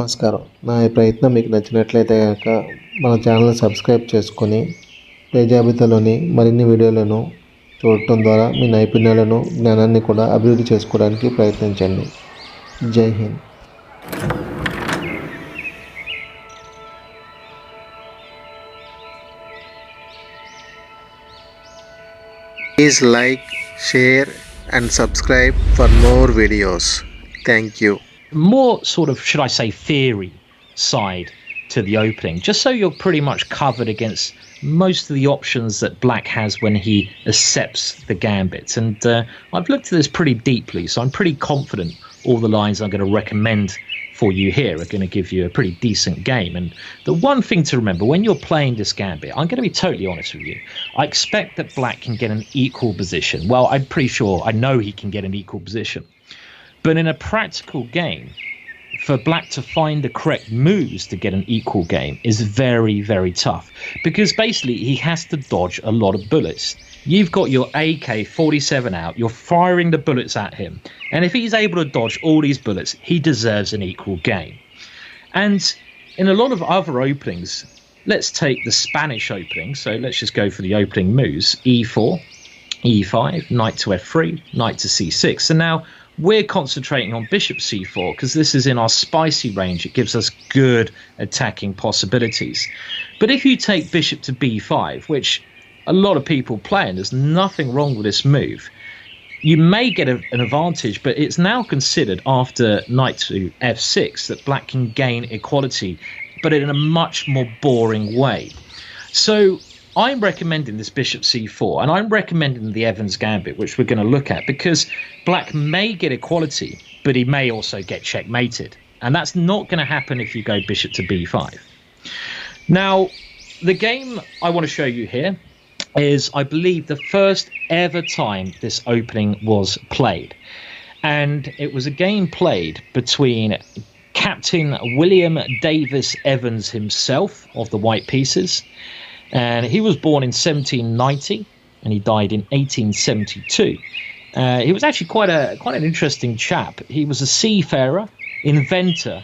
నమస్కారం. నా ఈ ప్రయత్నం మీకు నచ్చినట్లయితే గనక మన ఛానల్‌ని సబ్స్క్రైబ్ చేసుకొని, పై జాబితాలోని మరిన్ని వీడియోలను చూడటం ద్వారా మీ నైపుణ్యాలను, జ్ఞానాన్ని కూడా అభివృద్ధి చేసుకోవడానికి ప్రయత్నించండి. జై Hind. Please like, share and subscribe for more videos. Thank you. More sort of, should I say, theory side to the opening, just so you're pretty much covered against most of the options that black has when he accepts the gambit. And I've looked at this pretty deeply, so I'm pretty confident all the lines I'm going to recommend for you here are going to give you a pretty decent game. And the one thing to remember when you're playing this gambit, I'm going to be totally honest with you, I expect that black can get an equal position. Well, I'm pretty sure, I know he can get an equal position. But in a practical game, for black to find the correct moves to get an equal game is very, very tough. Because basically he has to dodge a lot of bullets. You've got your AK-47 out, you're firing the bullets at him. And if he's able to dodge all these bullets, he deserves an equal game. And in a lot of other openings, let's take the Spanish opening. So let's just go for the opening moves. E4, E5, knight to F3, knight to C6. So now we're concentrating on bishop c4 because this is in our spicy range. It gives us good attacking possibilities. But if you take bishop to b5, which a lot of people play, and there's nothing wrong with this move, you may get an advantage, but it's now considered after knight to f6 that black can gain equality, but in a much more boring way. So I'm recommending this bishop c4, and I'm recommending the Evans Gambit, which we're going to look at, because black may get equality, but he may also get checkmated. And that's not going to happen if you go bishop to b5. Now, the game I want to show you here is, I believe, the first ever time this opening was played. And it was a game played between Captain William Davis Evans himself of the White Pieces. And he was born in 1790 and he died in 1872. He was actually quite an interesting chap. He was a seafarer, inventor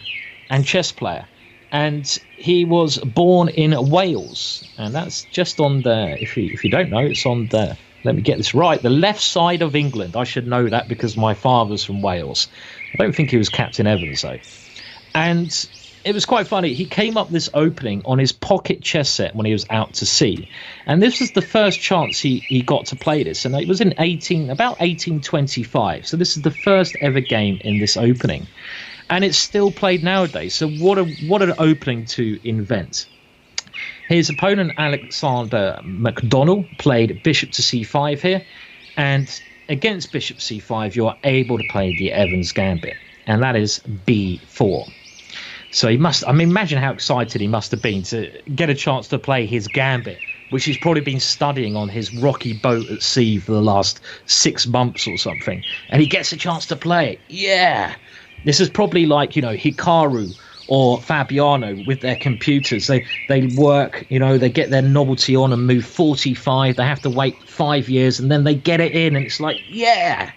and chess player. And he was born in Wales, and that's just on the, if you don't know, it's on the, let me get this right, the left side of England. I should know that because my father's from Wales. I don't think he was Captain Evans though. And it was quite funny. He came up this opening on his pocket chess set when he was out to sea. And this was the first chance he got to play this. And it was in about 1825. So this is the first ever game in this opening. And it's still played nowadays. So what an opening to invent. His opponent, Alexander MacDonald, played bishop to c5 here. And against bishop c5, you're able to play the Evans Gambit. And that is b4. So he must, I mean, imagine how excited he must have been to get a chance to play his gambit, which he's probably been studying on his rocky boat at sea for the last 6 months or something. And he gets a chance to play it. Yeah. This is probably like, you know, Hikaru or Fabiano with their computers. They work, you know, they get their novelty on and move 45. They have to wait 5 years and then they get it in and it's like, yeah.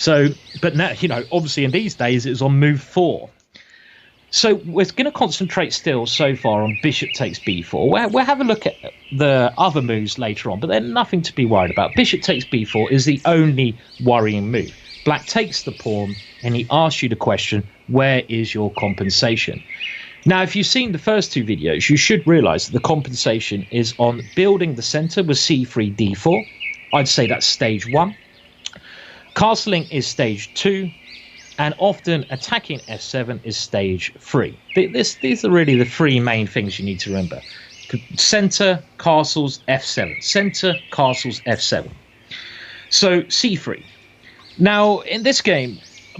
So, but now, you know, obviously in these days it was on move 4. So we're going to concentrate still so far on bishop takes b4. We'll have a look at the other moves later on, but they're nothing to be worried about. Bishop takes b4 is the only worrying move. Black takes the pawn and he asks you the question, where is your compensation? Now, if you've seen the first 2 videos, you should realize that the compensation is on building the center with c3, d4. I'd say that's stage 1. Castling is stage 2. And often attacking f7 is stage 3. These are really the 3 main things you need to remember. Center, castles, f7. Center, castles, f7. So c3. Now, in this game,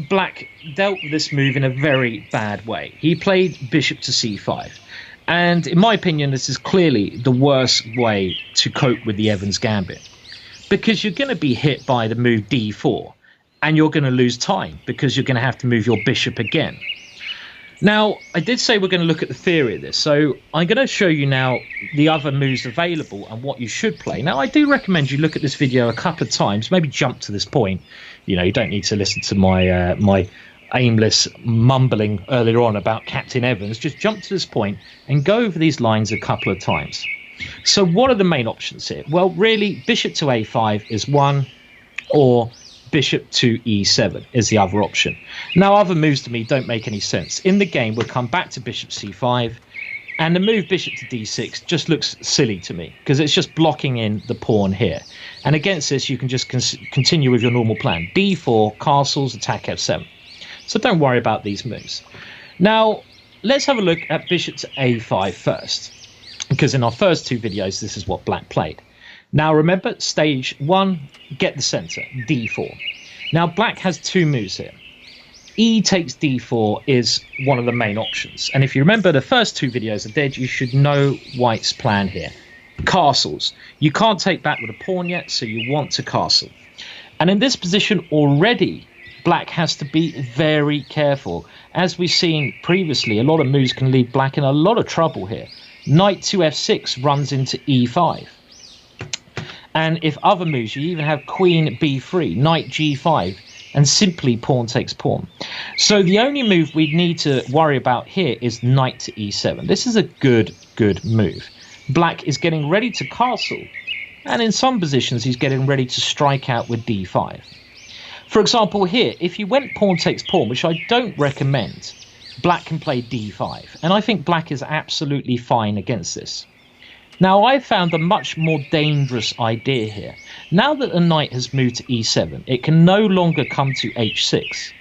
black dealt with this move in a very bad way. He played bishop to c5. And in my opinion, this is clearly the worst way to cope with the Evans Gambit. Because you're going to be hit by the move d4. And you're going to lose time because you're going to have to move your bishop again. Now, I did say we're going to look at the theory of this. So I'm going to show you now the other moves available and what you should play. Now, I do recommend you look at this video a couple of times, maybe jump to this point. You know, you don't need to listen to my aimless mumbling earlier on about Captain Evans, just jump to this point and go over these lines a couple of times. So what are the main options here? Well, really, bishop to a5 is one, or bishop to e7 is the other option. Now, other moves to me don't make any sense. In the game, we'll come back to bishop c5, and the move bishop to d6 just looks silly to me because it's just blocking in the pawn here. And against this, you can just continue with your normal plan. d4, castles, attack f7. So don't worry about these moves. Now, let's have a look at bishop to a5 first, because in our first two videos, this is what black played. Now, remember, stage one, get the center, d4. Now, black has two moves here. E takes d4 is one of the main options. And if you remember the first two videos I did, you should know white's plan here. Castles. You can't take back with a pawn yet, so you want to castle. And in this position already, black has to be very careful. As we've seen previously, a lot of moves can leave black in a lot of trouble here. Knight to f6 runs into e5. And if other moves, you even have queen b3, knight g5, and simply pawn takes pawn. So the only move we need to worry about here is knight to e7. This is a good move. Black is getting ready to castle, and in some positions he's getting ready to strike out with d5. For example, here, if you went pawn takes pawn, which I don't recommend, black can play d5, and I think black is absolutely fine against this. Now, I found a much more dangerous idea here. Now that the knight has moved to e7, it can no longer come to h6.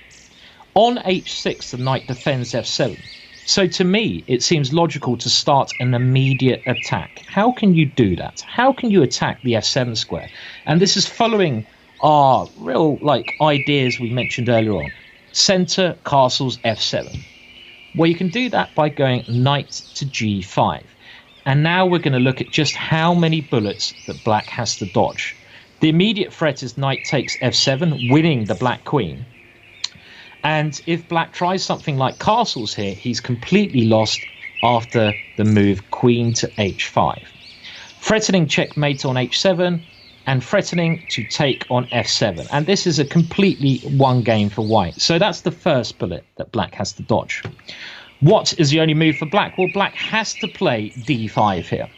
On h6, the knight defends f7. So to me, it seems logical to start an immediate attack. How can you do that? How can you attack the f7 square? And this is following our real ideas we mentioned earlier on. Center, castles, f7. Well, you can do that by going knight to g5. And now we're going to look at just how many bullets that black has to dodge. The immediate threat is knight takes f7, winning the black queen. And if black tries something like castles here, he's completely lost after the move queen to h5. Threatening checkmate on h7 and threatening to take on f7. And this is a completely one game for white. So that's the first bullet that black has to dodge. What is the only move for black? Well, black has to play d5 here.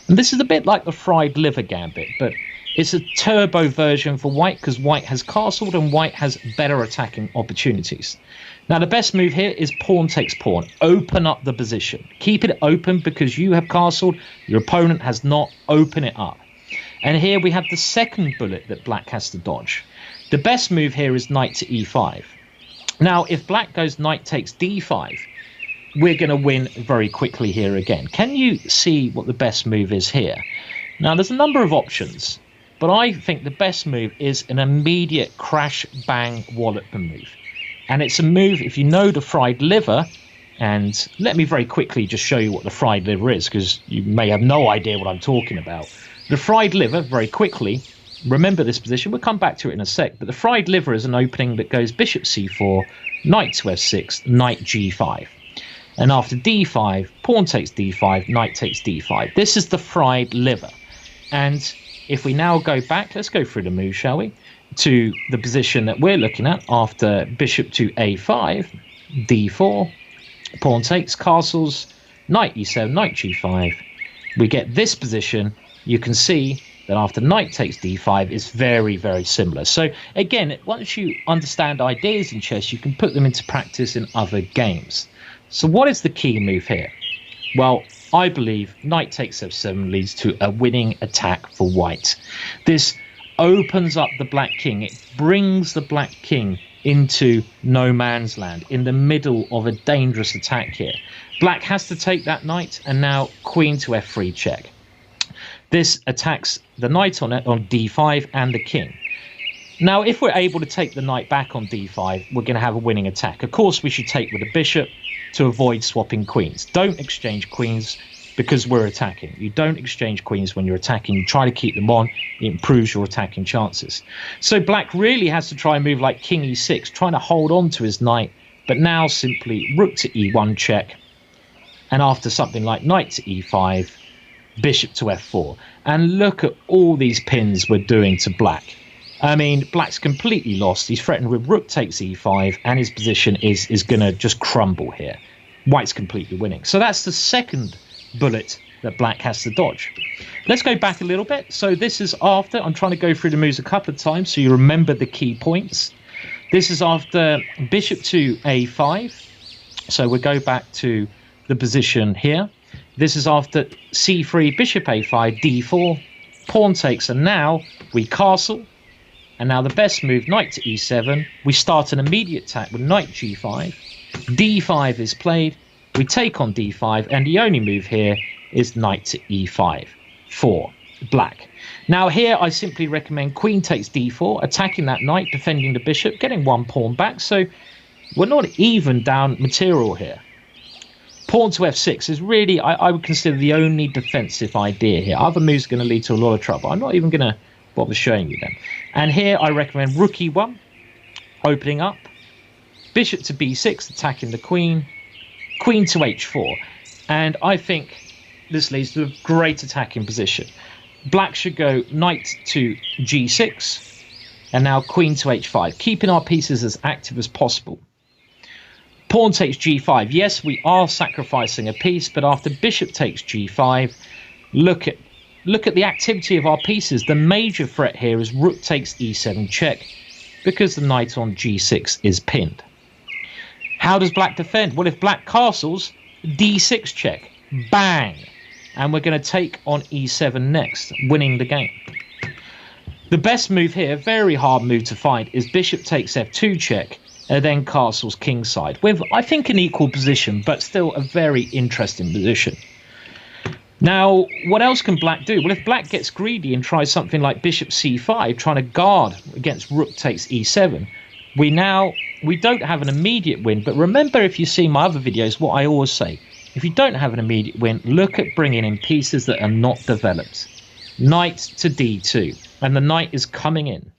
And this is a bit like the fried liver gambit, but it's a turbo version for white because white has castled and white has better attacking opportunities. Now, the best move here is pawn takes pawn. Open up the position. Keep it open because you have castled, your opponent has not. Open it up. And here we have the second bullet that black has to dodge. The best move here is knight to e5. Now, if black goes knight takes d5, we're going to win very quickly here again. Can you see what the best move is here? Now, there's a number of options, but I think the best move is an immediate crash, bang, wallop move. And it's a move, if you know the fried liver, and let me very quickly just show you what the fried liver is, because you may have no idea what I'm talking about. The fried liver, very quickly, remember this position, we'll come back to it in a sec, but the fried liver is an opening that goes bishop c4, knight to f6, knight g5. And after d5, pawn takes d5, knight takes d5. This is the fried liver. And if we now go back, let's go through the move, shall we, to the position that we're looking at after bishop to a5, d4, pawn takes, castles, knight e7, knight g5. We get this position. You can see that after knight takes d5 is very, very similar. So again, once you understand ideas in chess, you can put them into practice in other games. So what is the key move here? Well, I believe knight takes f7 leads to a winning attack for white. This opens up the black king. It brings the black king into no man's land, in the middle of a dangerous attack here. Black has to take that knight, and now queen to f3 check. This attacks the knight on d5 and the king. Now, if we're able to take the knight back on d5, we're going to have a winning attack. Of course, we should take with a bishop to avoid swapping queens. Don't exchange queens because we're attacking. You don't exchange queens when you're attacking. You try to keep them on. It improves your attacking chances. So black really has to try and move like king e6, trying to hold on to his knight, but now simply rook to e1 check. And after something like knight to e5, bishop to f4. And look at all these pins we're doing to black. I mean, black's completely lost. He's threatened with rook takes e5, and his position is going to just crumble here. White's completely winning. So that's the second bullet that black has to dodge. Let's go back a little bit. So this is after, I'm trying to go through the moves a couple of times so you remember the key points. This is after bishop to a5. So we'll go back to the position here. This is after c3, bishop a5, d4, pawn takes, and now we castle. And now the best move, knight to e7. We start an immediate attack with knight g5. d5 is played. We take on d5, and the only move here is knight to e5 for black. Now here I simply recommend queen takes d4, attacking that knight, defending the bishop, getting one pawn back. So we're not even down material here. Pawn to f6 is really, I would consider, the only defensive idea here. Other moves are going to lead to a lot of trouble. I'm not even going to bother showing you them. And here I recommend rook e1, opening up, bishop to b6, attacking the queen, queen to h4. And I think this leads to a great attacking position. Black should go knight to g6, and now queen to h5, keeping our pieces as active as possible. Pawn takes g5. Yes, we are sacrificing a piece, but after bishop takes g5, look at the activity of our pieces. The major threat here is rook takes e7 check, because the knight on g6 is pinned. How does black defend? Well, if black castles, d6 check, bang, and we're going to take on e7 next, winning the game. The best move here, very hard move to find, is bishop takes f2 check, and then castles kingside, with, I think, an equal position, but still a very interesting position. Now, what else can black do? Well, if black gets greedy and tries something like bishop c5, trying to guard against rook takes e7, we don't have an immediate win. But remember, if you see my other videos, what I always say, if you don't have an immediate win, look at bringing in pieces that are not developed. Knight to d2, and the knight is coming in.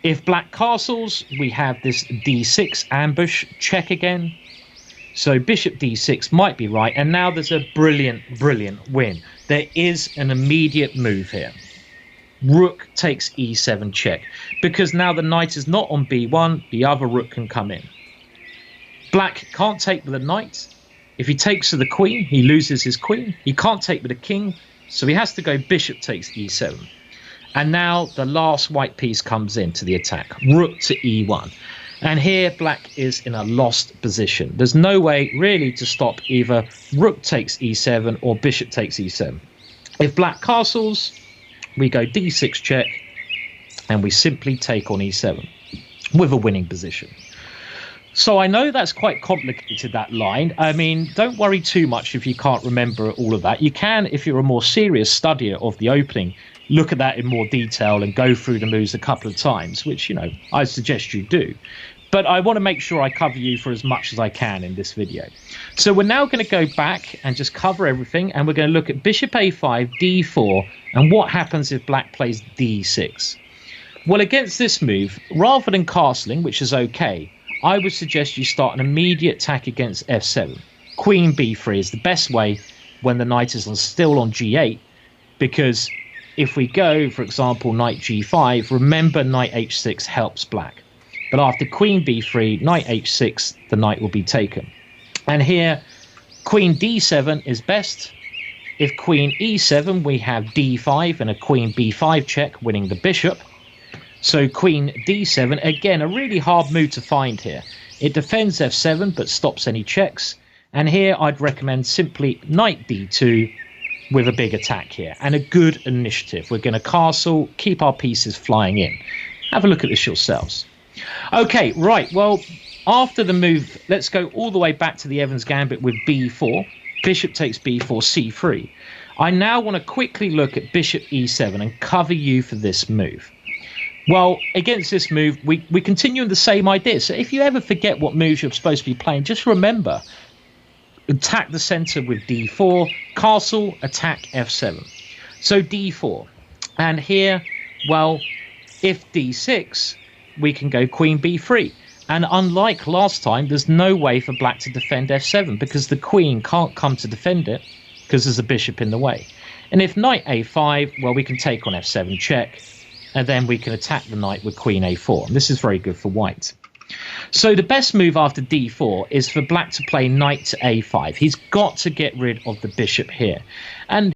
If black castles, we have this d6 ambush check again. So bishop d6 might be right, and now there's a brilliant win. There is an immediate move here. Rook takes e7 check, because now the knight is not on b1, the other rook can come in. Black can't take with the knight. If he takes to the queen, he loses his queen. He can't take with the king, so he has to go bishop takes e7. And now the last white piece comes into the attack, rook to e1. And here black is in a lost position. There's no way really to stop either rook takes e7 or bishop takes e7. If black castles, we go d6 check, and we simply take on e7 with a winning position. So I know that's quite complicated, that line. I mean, don't worry too much if you can't remember all of that. You can, if you're a more serious studier of the opening, look at that in more detail and go through the moves a couple of times, which, you know, I suggest you do. But I want to make sure I cover you for as much as I can in this video. So we're now going to go back and just cover everything, and we're going to look at bishop a5, d4, and what happens if black plays d6. Well, against this move, rather than castling, which is okay, I would suggest you start an immediate attack against f7. Queen b3 is the best way when the knight is still on g8, because if we go, for example, knight g5, remember knight h6 helps black. But after queen b3, knight h6, the knight will be taken. And here, queen d7 is best. If queen e7, we have d5 and a queen b5 check, winning the bishop. So queen d7, again, a really hard move to find here. It defends f7, but stops any checks. And here I'd recommend simply knight d2 with a big attack here. And a good initiative. We're going to castle, keep our pieces flying in. Have a look at this yourselves. Okay, right, well, after the move, let's go all the way back to the Evans Gambit with b4. Bishop takes b4, c3. I now want to quickly look at bishop e7 and cover you for this move. Well, against this move, we continue in the same idea. So if you ever forget what moves you're supposed to be playing, just remember, attack the center with d4, castle, attack f7. So d4. And here, well, if d6, we can go queen b3. And unlike last time, there's no way for black to defend f7 because the queen can't come to defend it because there's a bishop in the way. And if knight a5, well, we can take on f7 check. and then we can attack the knight with queen a4. And this is very good for white. So the best move after d4 is for black to play knight to a5. He's got to get rid of the bishop here. And